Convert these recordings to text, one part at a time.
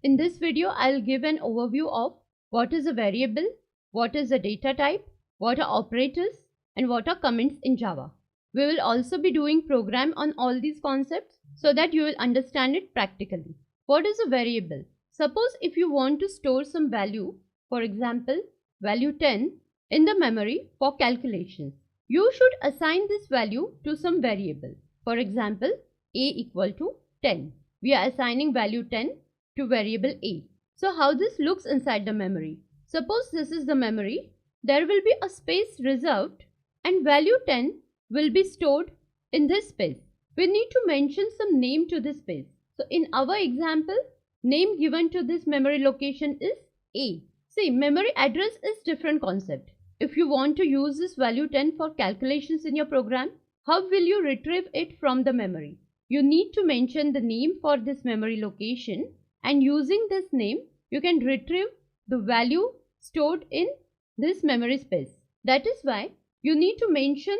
In this video, I'll give an overview of what is a variable, what is a data type, what are operators, and what are comments in Java. We will also be doing program on all these concepts so that you will understand it practically. What is a variable? Suppose if you want to store some value, for example, value 10 in the memory for calculations, you should assign this value to some variable. For example, a equal to 10. We are assigning value 10 to variable a. So how this looks inside the memory? Suppose this is the memory. There will be a space reserved and value 10 will be stored in this space. We need to mention some name to this space. So in our example, name given to this memory location is a. See, memory address is different concept. If you want to use this value 10 for calculations in your program, how will you retrieve it from the memory? You need to mention the name for this memory location, and using this name, you can retrieve the value stored in this memory space. That is why you need to mention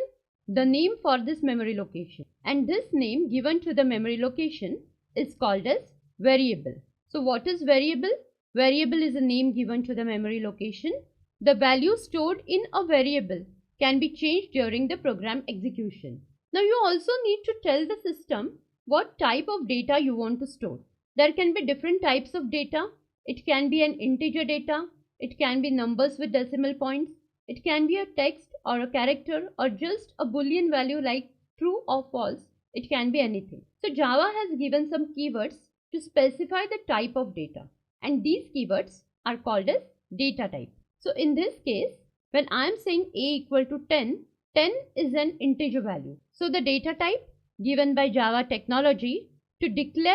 the name for this memory location. And this name given to the memory location is called as variable. So what is variable? Variable is a name given to the memory location. The value stored in a variable can be changed during the program execution. Now you also need to tell the system what type of data you want to store. There can be different types of data. It can be an integer data. It can be numbers with decimal points. It can be a text or a character or just a boolean value like true or false. It can be anything. So Java has given some keywords to specify the type of data, and these keywords are called as data type. So in this case, when I am saying a equal to 10, 10 is an integer value. So the data type given by Java technology to declare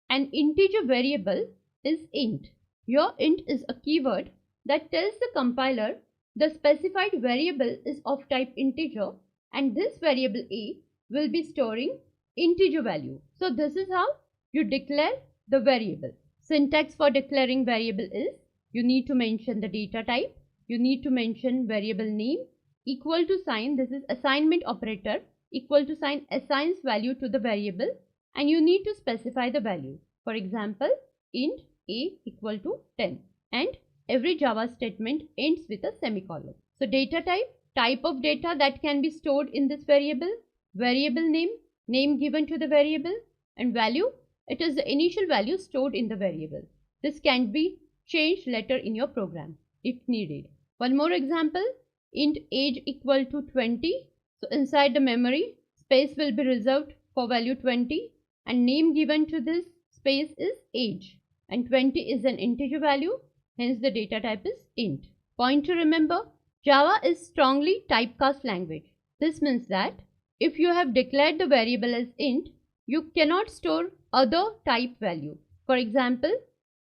an integer variable is int. Your int is a keyword that tells the compiler the specified variable is of type integer, and this variable a will be storing integer value. So this is how you declare the variable. Syntax for declaring variable is you need to mention the data type, you need to mention variable name, equal to sign, this is assignment operator, equal to sign assigns value to the variable, and you need to specify the value. For example, int a equal to 10, and every Java statement ends with a semicolon. So data type of data that can be stored in this variable, variable name, name given to the variable, and value, it is the initial value stored in the variable. This can be changed later in your program if needed. One more example, int age equal to 20. So inside the memory, space will be reserved for value 20, and name given to this space is age, and 20 is an integer value, hence the data type is int. Point to remember, Java is strongly typecast language. This means that if you have declared the variable as int, you cannot store other type value. For example,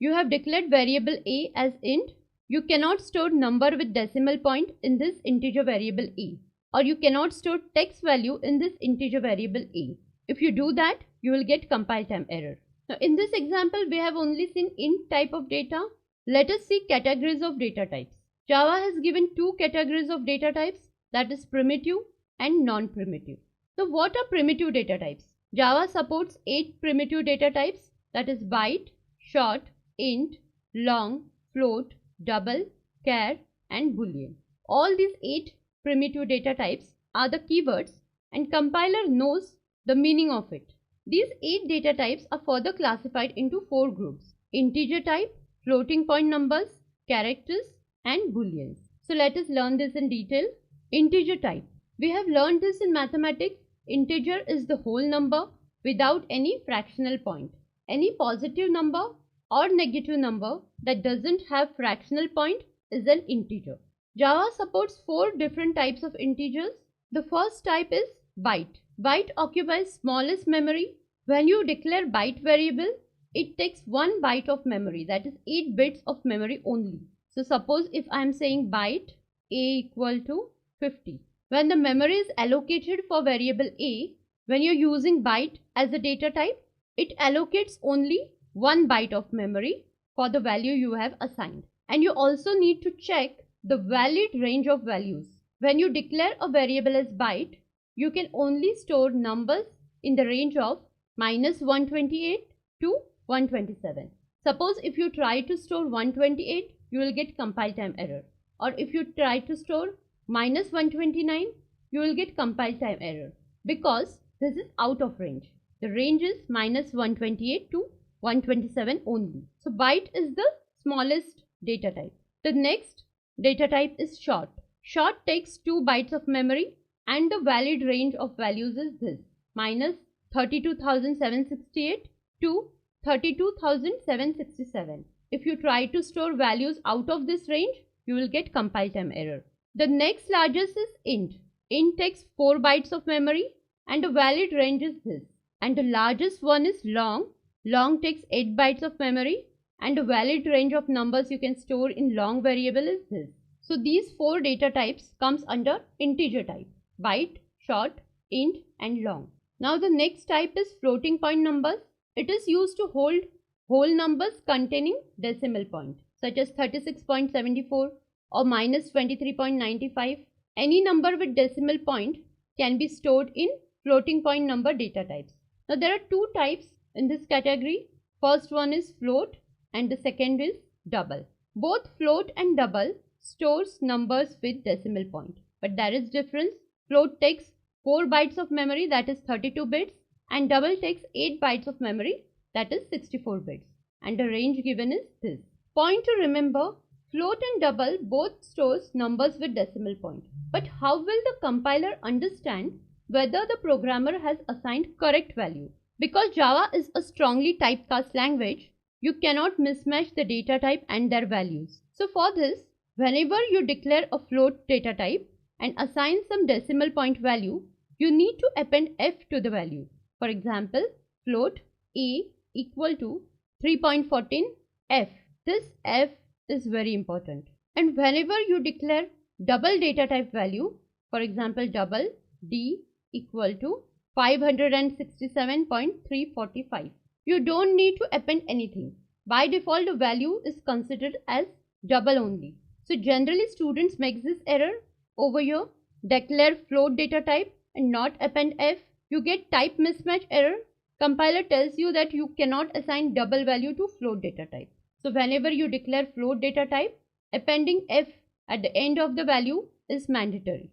you have declared variable a as int, you cannot store number with decimal point in this integer variable a, or you cannot store text value in this integer variable a. If you do that, you will get compile time error. Now in this example, we have only seen int type of data. Let us see categories of data types. Java has given two categories of data types, that is primitive and non-primitive. So what are primitive data types? Java supports 8 primitive data types, that is byte, short, int, long, float, double, char, and boolean. All these 8 primitive data types are the keywords, and compiler knows the meaning of it. These 8 data types are further classified into 4 groups: integer type, floating point numbers, characters, and booleans. So let us learn this in detail. Integer type. We have learned this in mathematics. Integer is the whole number without any fractional point. Any positive number or negative number that doesn't have fractional point is an integer. Java supports 4 different types of integers. The first type is byte. Byte occupies smallest memory. When you declare byte variable, it takes 1 byte of memory, that is 8 bits of memory only. So suppose if I am saying byte a equal to 50. When the memory is allocated for variable a, when you're using byte as a data type, it allocates only 1 byte of memory for the value you have assigned. And you also need to check the valid range of values. When you declare a variable as byte, you can only store numbers in the range of -128 to 127. Suppose if you try to store 128, you will get compile time error. Or if you try to store minus 129, you will get compile time error because this is out of range. The range is minus 128 to 127 only. So byte is the smallest data type. The next data type is short. Short takes 2 bytes of memory and the valid range of values is this, minus 32,768 to 32,767. If you try to store values out of this range, you will get compile time error. The next largest is int. Int takes 4 bytes of memory and the valid range is this. And the largest one is long. Long takes 8 bytes of memory and the valid range of numbers you can store in long variable is this. So these 4 data types comes under integer type: byte, short, int and long. Now the next type is floating point numbers. It is used to hold whole numbers containing decimal point such as 36.74 or minus 23.95. Any number with decimal point can be stored in floating point number data types. Now there are 2 types in this category. First one is float and the second is double. Both float and double stores numbers with decimal point, but there is difference. Float takes 4 bytes of memory, that is 32 bits, and double takes 8 bytes of memory, that is 64 bits, and the range given is this. Point to remember, float and double both stores numbers with decimal point, but how will the compiler understand whether the programmer has assigned correct value? Because Java is a strongly typecast language, you cannot mismatch the data type and their values. So for this, whenever you declare a float data type and assign some decimal point value, you need to append f to the value. For example, float a equal to 3.14 f. This f is very important. And whenever you declare double data type value, for example, double d equal to 567.345, you don't need to append anything. By default, the value is considered as double only. So generally students make this error over here. Declare float data type and not append f. You get type mismatch error. Compiler tells you that you cannot assign double value to float data type. So whenever you declare float data type, appending f at the end of the value is mandatory.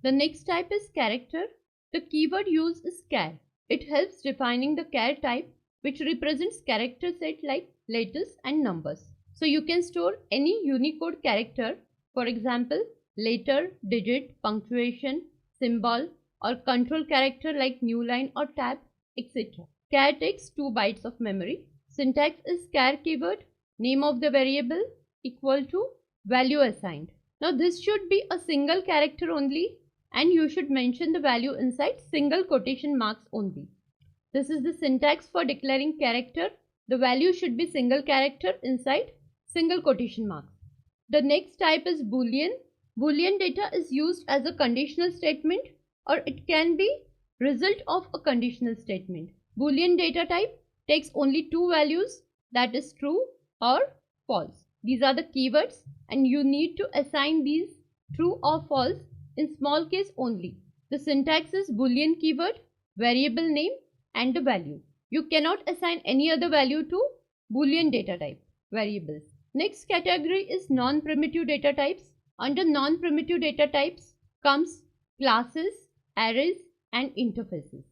The next type is character. The keyword used is char. It helps defining the char type, which represents character set like letters and numbers. So you can store any Unicode character, for example, letter, digit, punctuation, symbol, or control character like new line or tab, etc. Char takes 2 bytes of memory. Syntax is char keyword, name of the variable equal to value assigned. Now this should be a single character only, and you should mention the value inside single quotation marks only. This is the syntax for declaring character. The value should be single character inside single quotation marks. The next type is Boolean. Boolean data is used as a conditional statement or it can be result of a conditional statement. Boolean data type takes only 2 values, that is true or false. These are the keywords and you need to assign these true or false in small case only. The syntax is Boolean keyword, variable name and the value. You cannot assign any other value to Boolean data type variables. Next category is non-primitive data types. Under non-primitive data types comes classes, arrays and interfaces.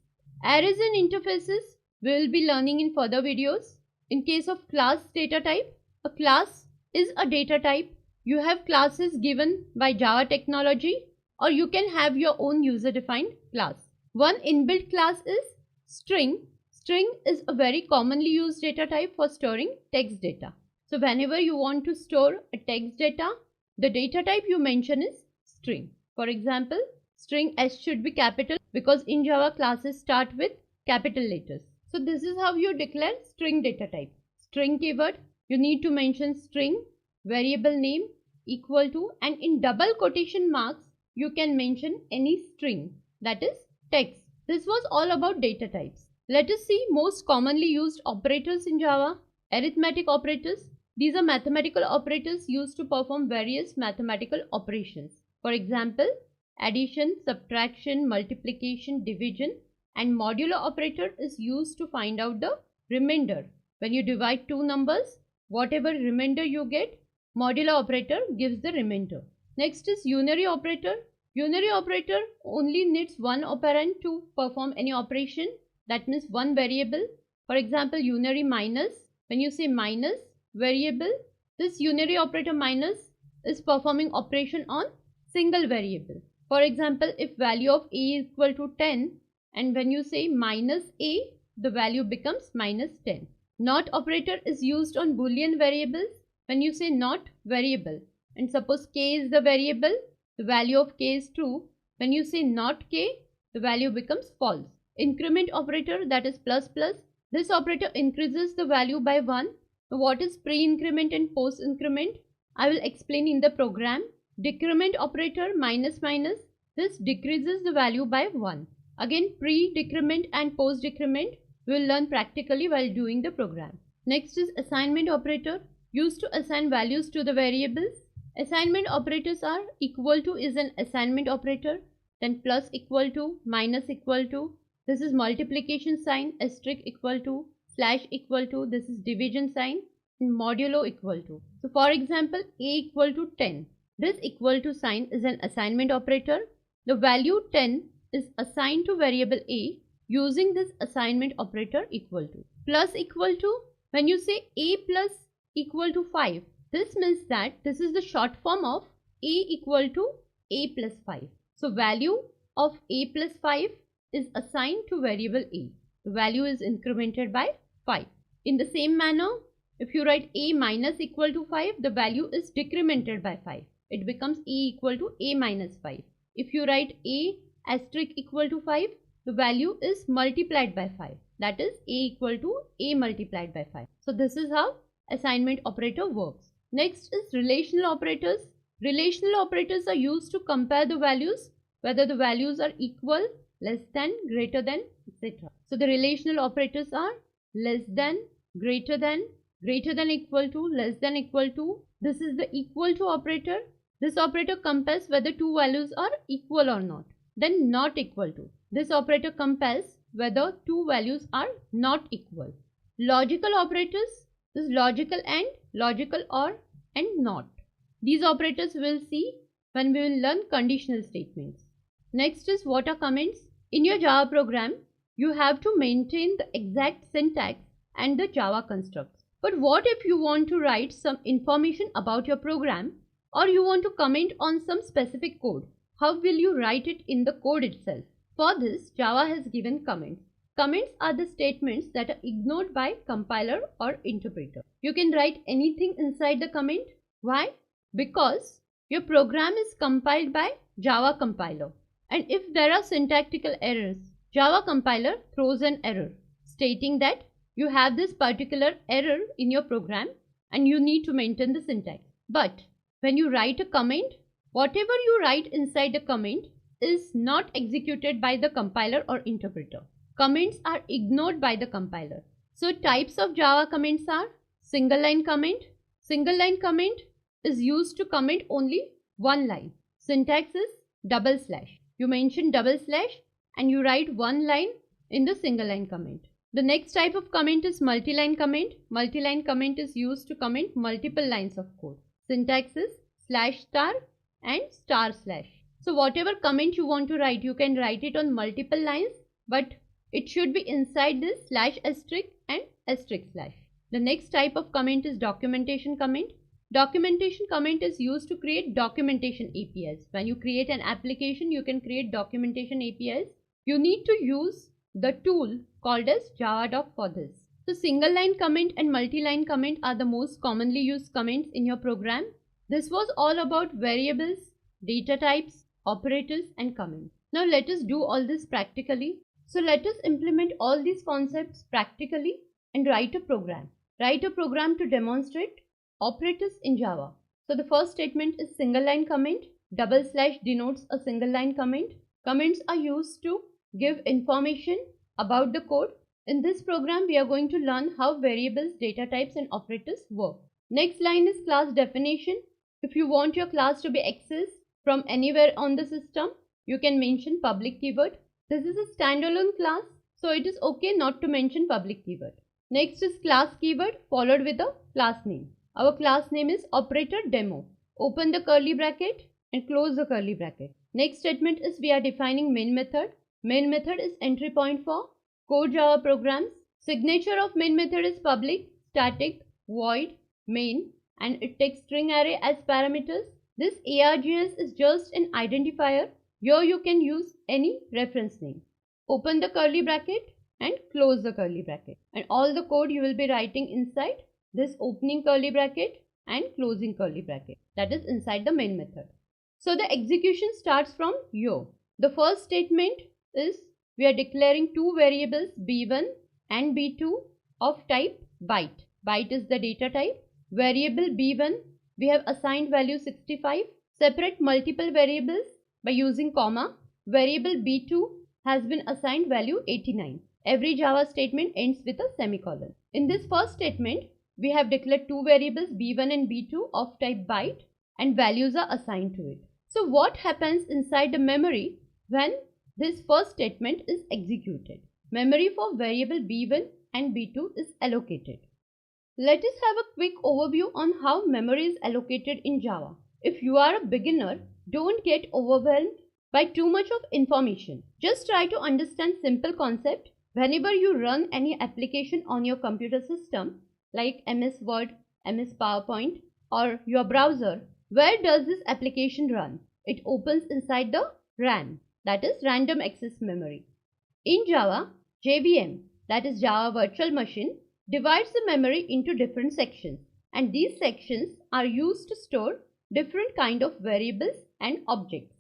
Arrays and interfaces we will be learning in further videos. In case of class data type, a class is a data type. You have classes given by Java technology or you can have your own user-defined class. One inbuilt class is string. String is a very commonly used data type for storing text data. So whenever you want to store a text data, the data type you mention is string. For example, string S should be capital because in Java classes start with capital letters. So this is how you declare string data type. String keyword, you need to mention string, variable name equal to, and in double quotation marks you can mention any string, that is text. This was all about data types. Let us see most commonly used operators in Java. Arithmetic operators. These are mathematical operators used to perform various mathematical operations. For example, addition, subtraction, multiplication, division, and modulo operator is used to find out the remainder. When you divide two numbers, whatever remainder you get, modulo operator gives the remainder. Next is unary operator. Unary operator only needs one operand to perform any operation. That means one variable. For example, unary minus. When you say minus variable, this unary operator minus is performing operation on single variable. For example, if value of a is equal to 10 and when you say minus a, the value becomes minus 10. Not operator is used on Boolean variables. When you say not variable and suppose k is the variable, the value of k is true. When you say not k, the value becomes false. Increment operator, that is plus plus. This operator increases the value by 1. Now what is pre-increment and post-increment? I will explain in the program. Decrement operator minus minus. This decreases the value by 1. Again pre-decrement and post-decrement we will learn practically while doing the program. Next is assignment operator, used to assign values to the variables. Assignment operators are equal to is an assignment operator, then plus equal to, minus equal to, this is multiplication sign, asterisk equal to, slash equal to, this is division sign, and modulo equal to. So for example, a equal to 10. This equal to sign is an assignment operator. The value 10 is assigned to variable a using this assignment operator equal to. Plus equal to, when you say a plus equal to 5, this means that this is the short form of a equal to a plus 5. So value of a plus 5 is assigned to variable a. The value is incremented by 5. In the same manner, if you write a minus equal to 5, the value is decremented by 5. It becomes a equal to a minus 5. If you write a asterisk equal to 5, the value is multiplied by 5. That is a equal to a multiplied by 5. So this is how assignment operator works. Next is relational operators. Relational operators are used to compare the values, whether the values are equal, less than, greater than, etc. So the relational operators are less than, greater than equal to, less than equal to. This is the equal to operator. This operator compares whether two values are equal or not. Then not equal to. This operator compares whether two values are not equal. Logical operators, this is logical and, logical or, and not. These operators we will see when we will learn conditional statements. Next is what are comments. In your Java program, you have to maintain the exact syntax and the Java constructs. But what if you want to write some information about your program or you want to comment on some specific code? How will you write it in the code itself? For this, Java has given comments. Comments are the statements that are ignored by compiler or interpreter. You can write anything inside the comment. Why? Because your program is compiled by Java compiler. And if there are syntactical errors, Java compiler throws an error stating that you have this particular error in your program and you need to maintain the syntax. But when you write a comment, whatever you write inside the comment is not executed by the compiler or interpreter. Comments are ignored by the compiler. So types of Java comments are single line comment. Single line comment is used to comment only one line. Syntax is double slash. You mention double slash and you write one line in the single line comment. The next type of comment is multi-line comment. Multi-line comment is used to comment multiple lines of code. Syntax is slash star and star slash. So whatever comment you want to write, you can write it on multiple lines, but it should be inside this slash asterisk and asterisk slash. The next type of comment is documentation comment. Documentation comment is used to create documentation APIs. When you create an application, you can create documentation APIs. You need to use the tool called as JavaDoc for this. So single line comment and multi-line comment are the most commonly used comments in your program. This was all about variables, data types, operators and comments. Now let us do all this practically. So let us implement all these concepts practically and write a program. Write a program to demonstrate operators in Java. So the first statement is single line comment. Double slash denotes a single line comment. Comments are used to give information about the code. In this program, we are going to learn how variables, data types and operators work. Next line is class definition. If you want your class to be accessed from anywhere on the system, you can mention public keyword. This is a standalone class, so it is okay not to mention public keyword. Next is class keyword followed with a class name. Our class name is operator demo. Open the curly bracket and close the curly bracket. Next statement is we are defining main method. Main method is entry point for core Java programs. Signature of main method is public, static, void, main, and it takes string array as parameters. This args is just an identifier. Here you can use any reference name. Open the curly bracket and close the curly bracket, and all the code you will be writing inside this opening curly bracket and closing curly bracket, that is inside the main method. So the execution starts from here. The first statement is we are declaring two variables b1 and b2 of type byte. Byte is the data type. Variable b1 we have assigned value 65. Separate multiple variables by using comma. Variable b2 has been assigned value 89. Every Java statement ends with a semicolon. In this first statement, we have declared two variables b1 and b2 of type byte and values are assigned to it. So what happens inside the memory when this first statement is executed? Memory for variable b1 and b2 is allocated. Let us have a quick overview on how memory is allocated in Java. If you are a beginner, don't get overwhelmed by too much of information. Just try to understand simple concept. Whenever you run any application on your computer system like MS Word, MS PowerPoint or your browser, where does this application run? It opens inside the RAM, that is random access memory. In Java, JVM, that is Java Virtual Machine, divides the memory into different sections, and these sections are used to store different kind of variables and objects,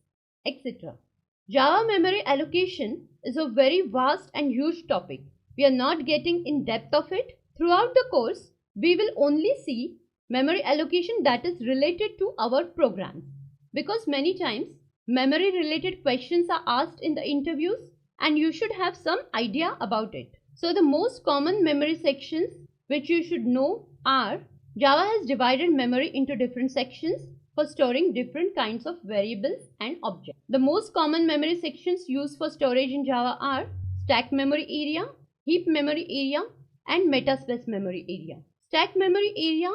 etc. Java memory allocation is a very vast and huge topic. We are not getting in depth of it. Throughout the course, we will only see memory allocation that is related to our programs, because many times memory related questions are asked in the interviews and you should have some idea about it. So the most common memory sections which you should know are: Java has divided memory into different sections for storing different kinds of variables and objects. The most common memory sections used for storage in Java are stack memory area, heap memory area, and metaspace memory area. Stack memory area,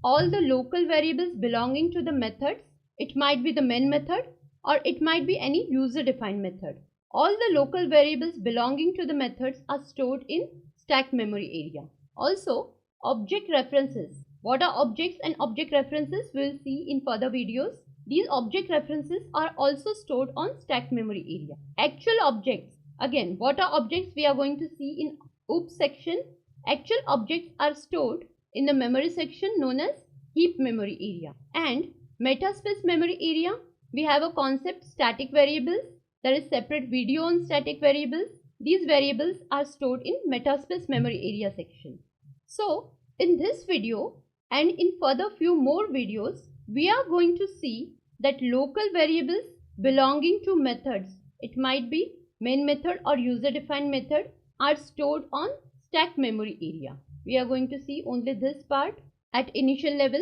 all the local variables belonging to the methods. It might be the main method or it might be any user defined method. All the local variables belonging to the methods are stored in stack memory area. Also, object references. What are objects and object references? We will see in further videos. These object references are also stored on stack memory area. Actual objects. Again, what are objects? We are going to see in OOPS section. Actual objects are stored in the memory section known as heap memory area. And metaspace memory area, we have a concept static variables. There is separate video on static variables. These variables are stored in metaspace memory area section. So, in this video and in further few more videos, we are going to see that local variables belonging to methods, it might be main method or user defined method, are stored on stack memory area. We are going to see only this part at initial level.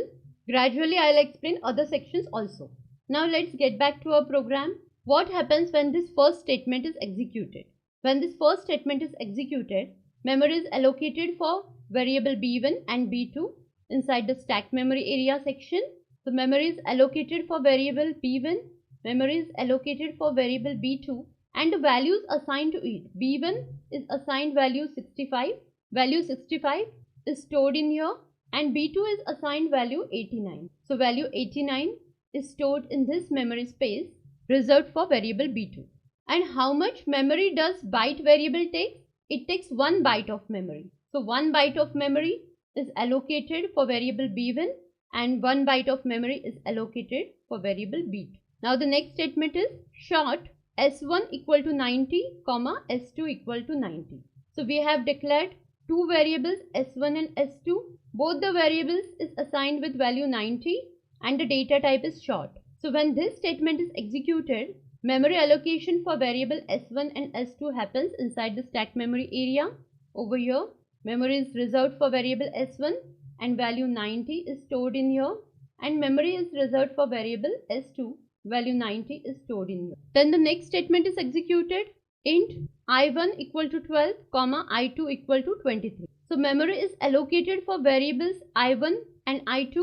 Gradually I will explain other sections also. Now let's get back to our program. What happens when this first statement is executed? When this first statement is executed, memory is allocated for variable b1 and b2 inside the stack memory area section. So memory is allocated for variable b1, memory is allocated for variable b2, and the values assigned to it. b1 is assigned value 65, value 65 is stored in here, and b2 is assigned value 89. So value 89 is stored in this memory space reserved for variable b2. And how much memory does byte variable take? It takes 1 byte of memory. So 1 byte of memory is allocated for variable b1 and 1 byte of memory is allocated for variable b2. Now the next statement is short s1 equal to 90 comma s2 equal to 90. So we have declared two variables s1 and s2. Both the variables is assigned with value 90 and the data type is short. So when this statement is executed, memory allocation for variable s1 and s2 happens inside the stack memory area. Over here, memory is reserved for variable s1 and value 90 is stored in here, and memory is reserved for variable s2, value 90 is stored in here. Then the next statement is executed. Int I1 equal to 12 comma I2 equal to 23. So memory is allocated for variables I1 and I2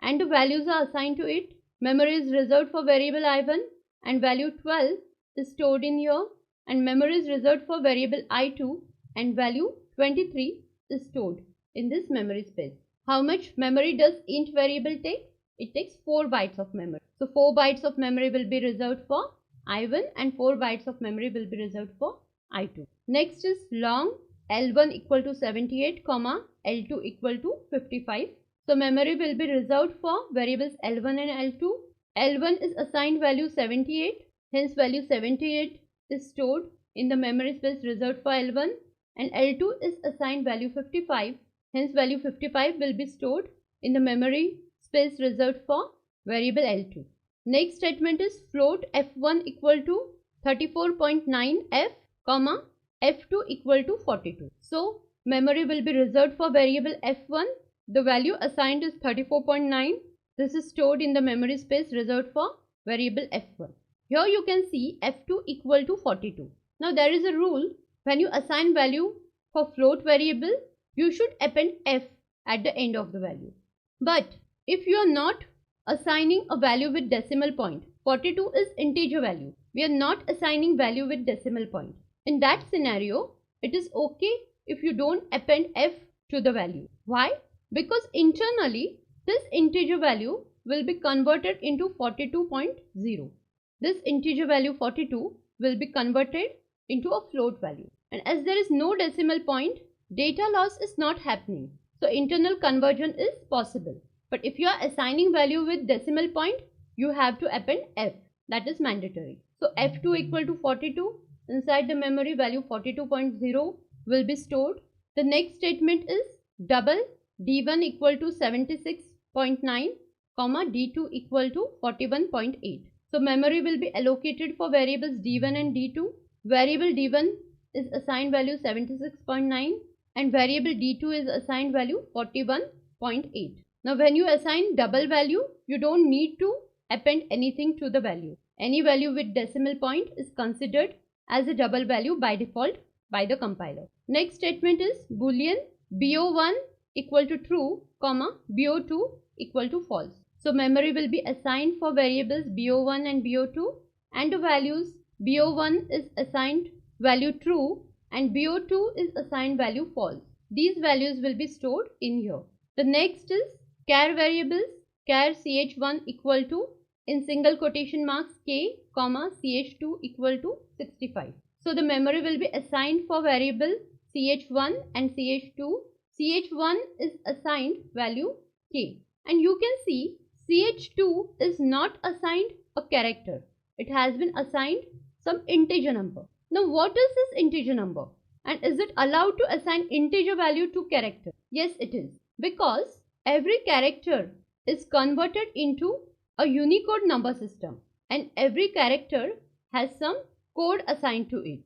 and the values are assigned to it. Memory is reserved for variable I1 and value 12 is stored in here, and memory is reserved for variable I2 and value 23 is stored in this memory space. How much memory does int variable take? It takes 4 bytes of memory. So 4 bytes of memory will be reserved for I1 and 4 bytes of memory will be reserved for I2. Next is long L1 equal to 78, L2 equal to 55. So memory will be reserved for variables L1 and L2. L1 is assigned value 78, hence value 78 is stored in the memory space reserved for L1, and L2 is assigned value 55, hence value 55 will be stored in the memory space reserved for variable L2. Next statement is float F1 equal to 34.9F, F2 equal to 42. So memory will be reserved for variable F1. The value assigned is 34.9. This is stored in the memory space reserved for variable F1. Here you can see F2 equal to 42. Now there is a rule, when you assign value for float variable, you should append F at the end of the value. But if you are not assigning a value with decimal point, 42 is integer value. We are not assigning value with decimal point. In that scenario, it is okay if you don't append F to the value. Why? Because internally, this integer value will be converted into 42.0. This integer value 42 will be converted into a float value. And as there is no decimal point, data loss is not happening. So internal conversion is possible. But if you are assigning value with decimal point, you have to append F. That is mandatory. So F2 equal to 42. Inside the memory value 42.0 will be stored. The next statement is double D1 equal to 76.9, D2 equal to 41.8. So memory will be allocated for variables D1 and D2. Variable D1 is assigned value 76.9 and variable D2 is assigned value 41.8. Now when you assign double value, you don't need to append anything to the value. Any value with decimal point is considered as a double value by default by the compiler. Next statement is boolean bo1 equal to true, bo2 equal to false. So memory will be assigned for variables bo1 and bo2 and the values bo1 is assigned value true and bo2 is assigned value false. These values will be stored in here. The next is char variables, char ch1 equal to in single quotation marks k, ch2 equal to 65. So the memory will be assigned for variable ch1 and ch2. ch1 is assigned value k, and you can see ch2 is not assigned a character. It has been assigned some integer number. Now what is this integer number, and is it allowed to assign integer value to character? Yes, it is, because every character is converted into a Unicode number system and every character has some code assigned to it.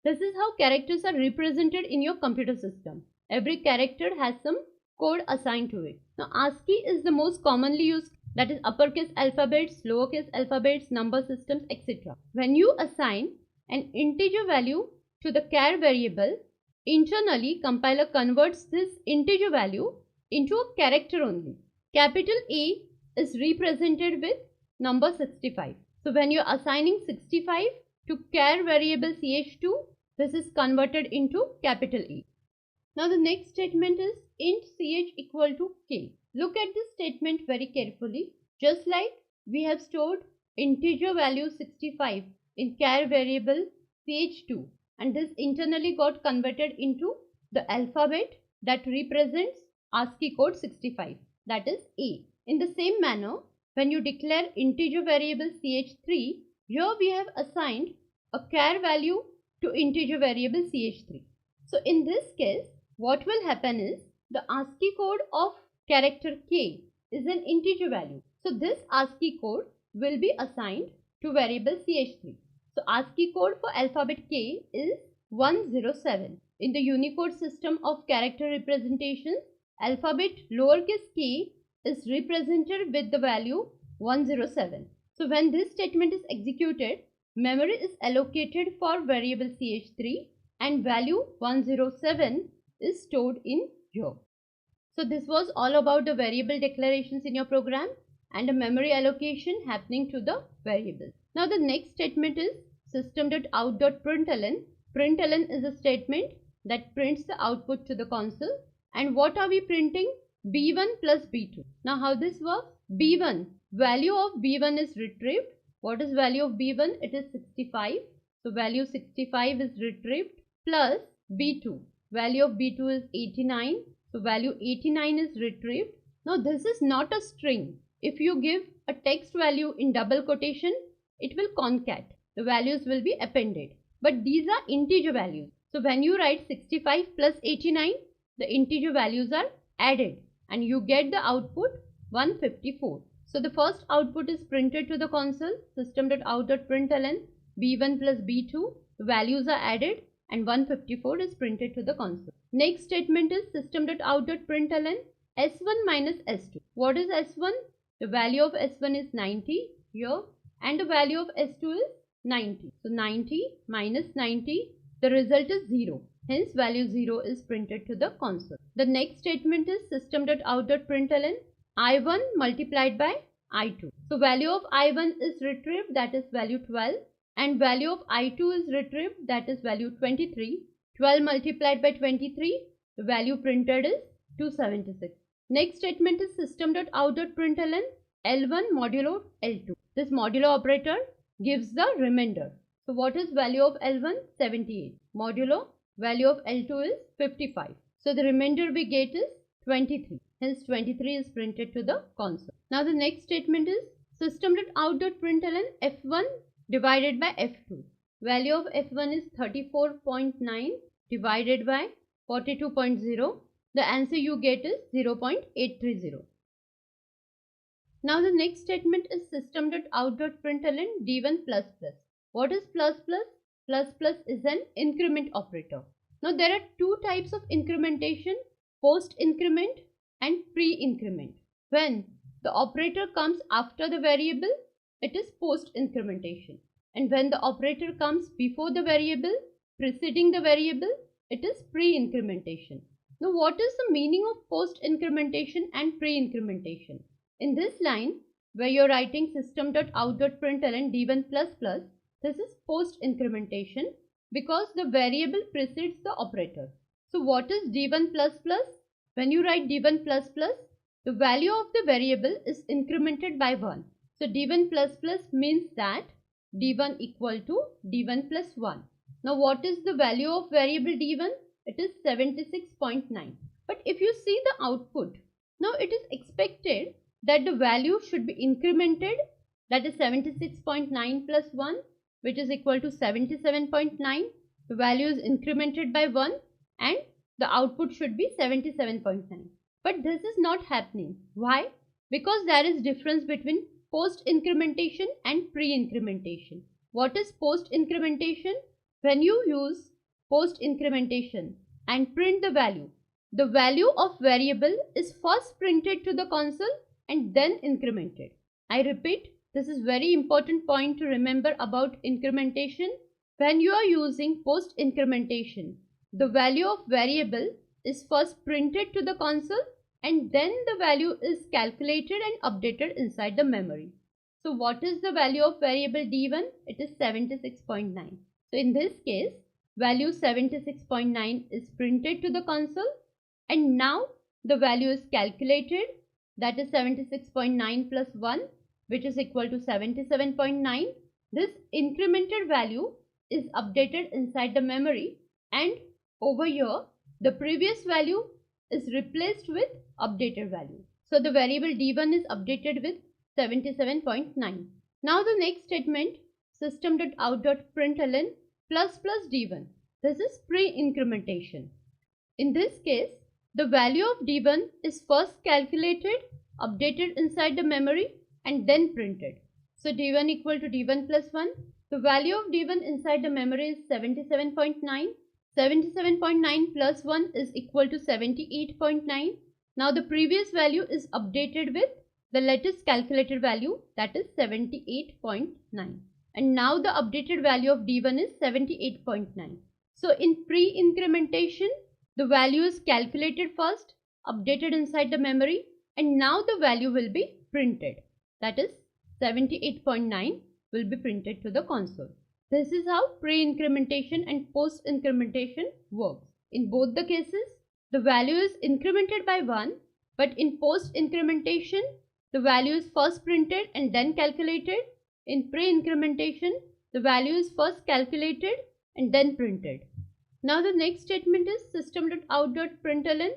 This is how characters are represented in your computer system. Every character has some code assigned to it. Now ASCII is the most commonly used, that is uppercase alphabets, lowercase alphabets, number systems, etc. When you assign an integer value to the char variable, internally compiler converts this integer value into a character only. Capital A is represented with number 65. So when you are assigning 65 to char variable ch2, this is converted into capital A. Now the next statement is int ch equal to k. Look at this statement very carefully. Just like we have stored integer value 65 in char variable ch2, and this internally got converted into the alphabet that represents ASCII code 65, that is A. In the same manner, when you declare integer variable ch3, here we have assigned a char value to integer variable ch3. So in this case, what will happen is the ASCII code of character k is an integer value. So this ASCII code will be assigned to variable ch3. So ASCII code for alphabet k is 107. In the Unicode system of character representations, alphabet lowercase k is represented with the value 107. So when this statement is executed, memory is allocated for variable ch3 and value 107 is stored in here. So this was all about the variable declarations in your program and a memory allocation happening to the variables. Now the next statement is system.out.println. Println is a statement that prints the output to the console. And what are we printing? B1 plus B2. Now how this works? B1, value of B1 is retrieved. What is value of B1? It is 65. So value 65 is retrieved plus B2. Value of B2 is 89. So value 89 is retrieved. Now this is not a string. If you give a text value in double quotation, it will concat. The values will be appended. But these are integer values. So when you write 65 plus 89, the integer values are added and you get the output 154. So the first output is printed to the console, system.out.println, B1 plus B2, the values are added and 154 is printed to the console. Next statement is system.out.println, S1 minus S2. What is S1? The value of S1 is 90 here and the value of S2 is 90. So 90 minus 90, the result is 0. Hence value 0 is printed to the console. The next statement is system.out.println, I1 multiplied by I2. So value of I1 is retrieved, that is value 12, and value of I2 is retrieved, that is value 23. 12 multiplied by 23, the value printed is 276. Next statement is system.out.println, L1 modulo L2. This modulo operator gives the remainder. So what is value of L1? 78. Modulo value of L2 is 55. So the remainder we get is 23. Hence 23 is printed to the console. Now the next statement is system.out.println, F1 divided by F2. Value of F1 is 34.9 divided by 42.0. The answer you get is 0.830. Now the next statement is system.out.println, D1 plus plus. What is plus plus? Plus plus is an increment operator. Now there are two types of incrementation, post increment and pre-increment. When the operator comes after the variable, it is post incrementation. And when the operator comes before the variable, preceding the variable, it is pre-incrementation. Now what is the meaning of post incrementation and pre-incrementation? In this line where you are writing system.out.println D1 plus plus, this is post incrementation because the variable precedes the operator. So what is D1 plus plus? When you write D1 plus plus, the value of the variable is incremented by 1. So D1 plus plus means that D1 equal to D1 plus 1. Now what is the value of variable D1? It is 76.9. But if you see the output, now it is expected that the value should be incremented, that is 76.9 plus 1, which is equal to 77.9. The value is incremented by 1 and the output should be 77.9. But this is not happening. Why? Because there is difference between post incrementation and pre-incrementation. What is post incrementation? When you use post incrementation and print the value of variable is first printed to the console and then incremented. I repeat, this is very important point to remember about incrementation. When you are using post incrementation, the value of variable is first printed to the console and then the value is calculated and updated inside the memory. So what is the value of variable D1? It is 76.9. So in this case, value 76.9 is printed to the console and now the value is calculated, that is 76.9 plus 1, which is equal to 77.9. This incremented value is updated inside the memory and over here the previous value is replaced with updated value. So the variable D1 is updated with 77.9. Now the next statement, system.out.println plus plus D1. This is pre-incrementation. In this case, the value of D1 is first calculated, updated inside the memory and then printed. So D1 equal to D1 plus 1. The value of D1 inside the memory is 77.9. 77.9 plus 1 is equal to 78.9. Now the previous value is updated with the latest calculated value, that is 78.9. And now the updated value of D1 is 78.9. So in pre-incrementation, The value is calculated first, updated inside the memory, and now the value will be printed. That is 78.9 will be printed to the console. This is how pre-incrementation and post-incrementation works. In both the cases, the value is incremented by 1, but in post-incrementation, the value is first printed and then calculated. In pre-incrementation, the value is first calculated and then printed. Now the next statement is system.out.println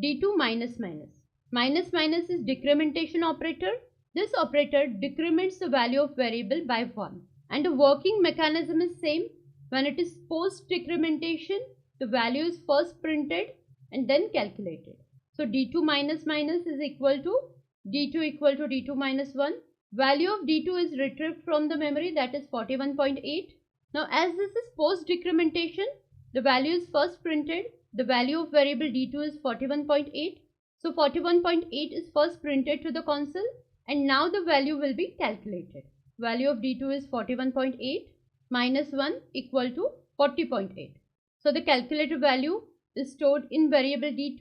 d2 minus minus. Minus minus is decrementation operator. This operator decrements the value of variable by 1. And the working mechanism is same. When it is post decrementation, the value is first printed and then calculated. So d2 minus minus is equal to d2 minus 1. Value of d2 is retrieved from the memory, that is 41.8. Now as this is post decrementation, the value is first printed. The value of variable d2 is 41.8. So 41.8 is first printed to the console and now the value will be calculated. Value of d2 is 41.8 minus 1 equal to 40.8. So the calculated value is stored in variable d2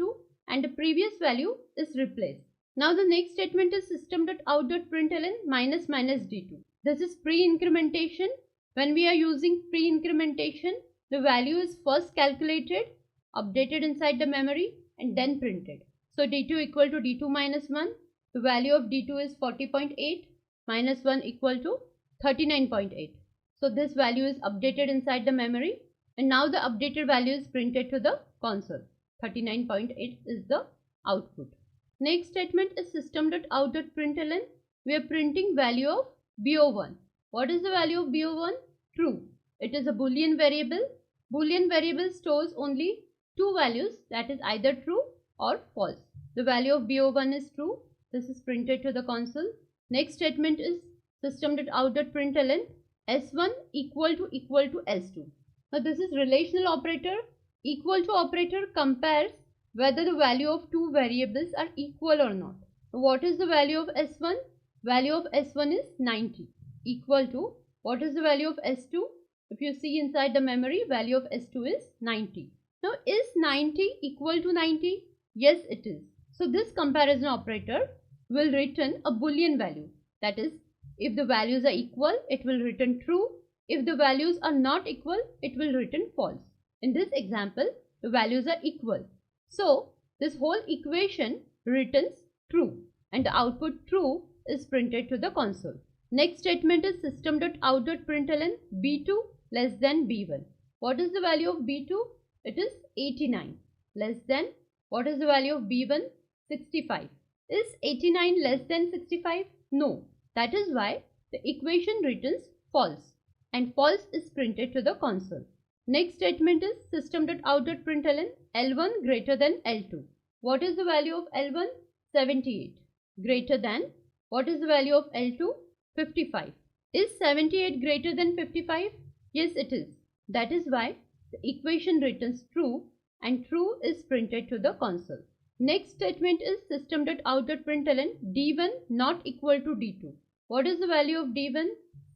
and the previous value is replaced. Now the next statement is system.out.println minus minus d2. This is pre-incrementation. When we are using pre-incrementation, the value is first calculated, updated inside the memory and then printed. So d2 equal to d2 minus 1. The value of d2 is 40.8 minus 1 equal to 39.8. So this value is updated inside the memory and now the updated value is printed to the console. 39.8 is the output. Next statement is system.out.println. We are printing value of bo1. What is the value of bo1? True. It is a boolean variable. Boolean variable stores only two values, that is either true or false. The value of bo1 is true. This is printed to the console. Next statement is system.out.println s1 equal to s2. Now this is relational operator. Equal to operator compares whether the value of two variables are equal or not. What is the value of s1? Value of s1 is 90 equal to what is the value of s2? If you see inside the memory, value of s2 is 90. Now is 90 equal to 90? Yes, it is. So this comparison operator will return a boolean value. That is, if the values are equal, it will return true. If the values are not equal, it will return false. In this example, the values are equal. So this whole equation returns true and the output true is printed to the console. Next statement is system.out.println b2 less than b1. What is the value of b2? It is 89 less than what is the value of b1? 65. Is 89 less than 65? No. That is why the equation returns false and false is printed to the console. Next statement is system.out.println L1 greater than L2. What is the value of L1? 78. Greater than what is the value of L2? 55. Is 78 greater than 55? Yes, it is. That is why the equation returns true and true is printed to the console. Next statement is system.out.println D1 not equal to D2. What is the value of D1?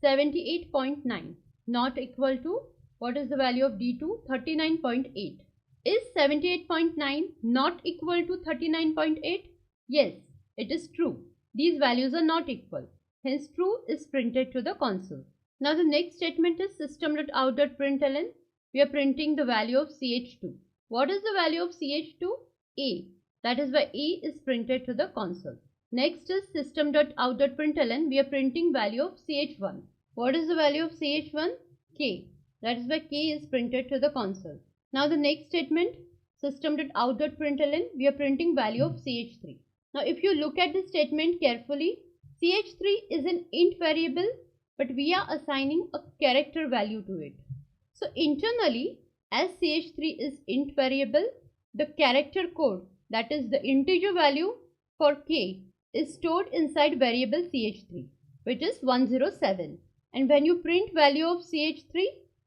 78.9. Not equal to what is the value of D2? 39.8. Is 78.9 not equal to 39.8? Yes, it is true. These values are not equal. Hence true is printed to the console. Now the next statement is system.out.println. We are printing the value of ch2. What is the value of ch2? A. That is why A is printed to the console. Next is system.out.println. We are printing value of ch1. What is the value of ch1? K. That is why K is printed to the console. Now the next statement, system.out.println. We are printing value of ch3. Now if you look at this statement carefully, ch3 is an int variable, but we are assigning a character value to it. So internally, as ch3 is int variable, the character code, that is the integer value for k, is stored inside variable ch3, which is 107. And when you print value of ch3,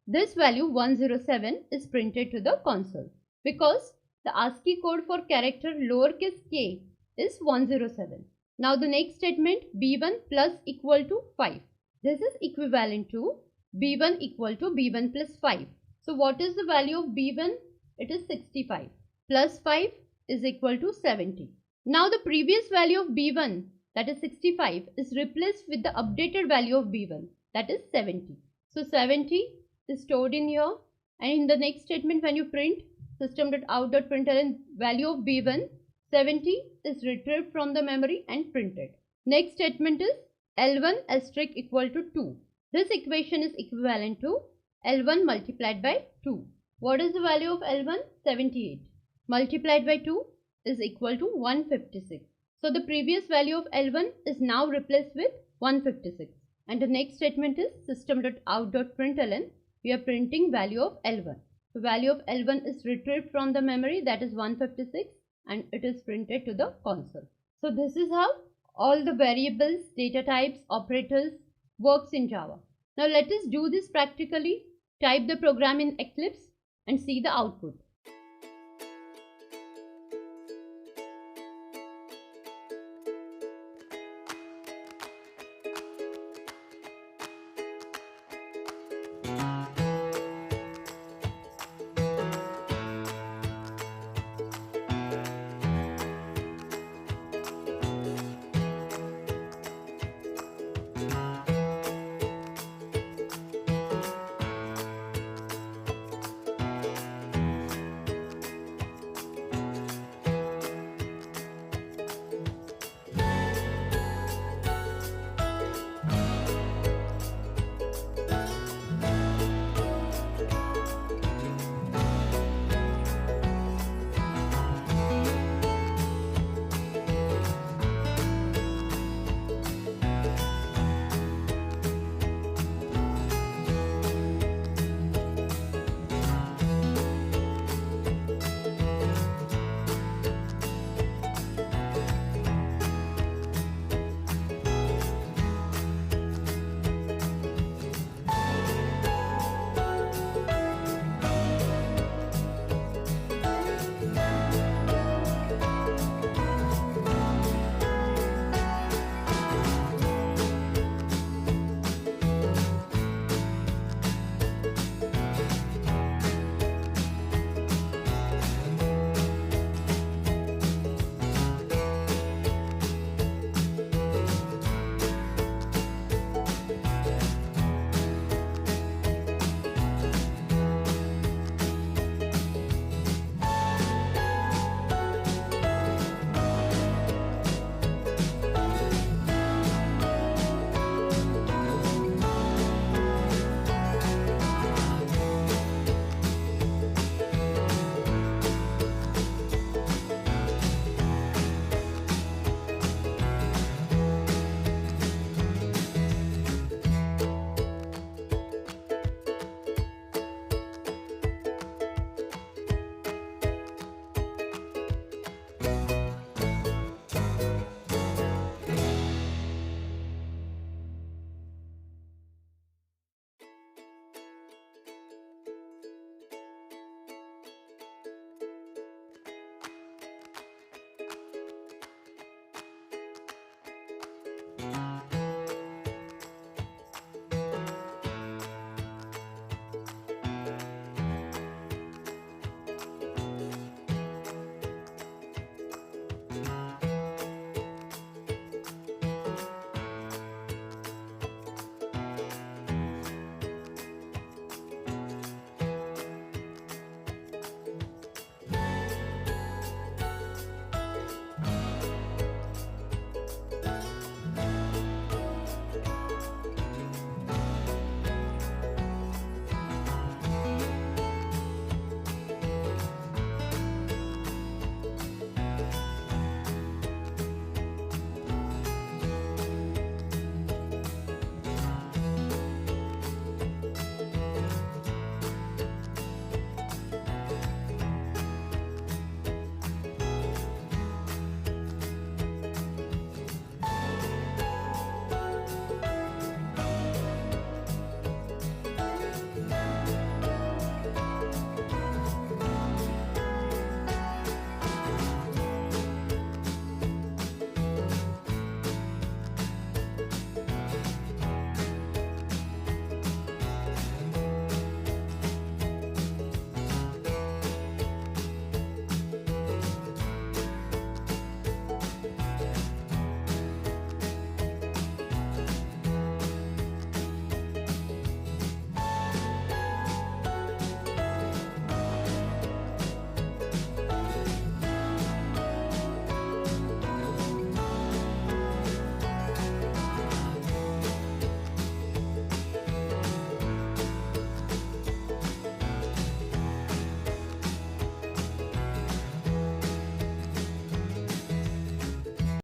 this value 107 is printed to the console, because the ASCII code for character lowercase k is 107. Now the next statement, b1 plus equal to 5. This is equivalent to b1 equal to b1 plus 5. So what is the value of b1? It is 65. plus 5 is equal to 70. Now the previous value of B1, that is 65, is replaced with the updated value of B1, that is 70. So 70 is stored in here, and in the next statement when you print system.out.println value of B1, 70 is retrieved from the memory and printed. Next statement is L1 asterisk equal to 2. This equation is equivalent to L1 multiplied by 2. What is the value of L1? 78. Multiplied by 2 is equal to 156. So the previous value of L1 is now replaced with 156. And the next statement is system.out.println. We are printing value of L1. The value of L1 is retrieved from the memory, that is 156, and it is printed to the console. So this is how all the variables, data types, operators works in Java. Now let us do this practically. Type the program in Eclipse and see the output.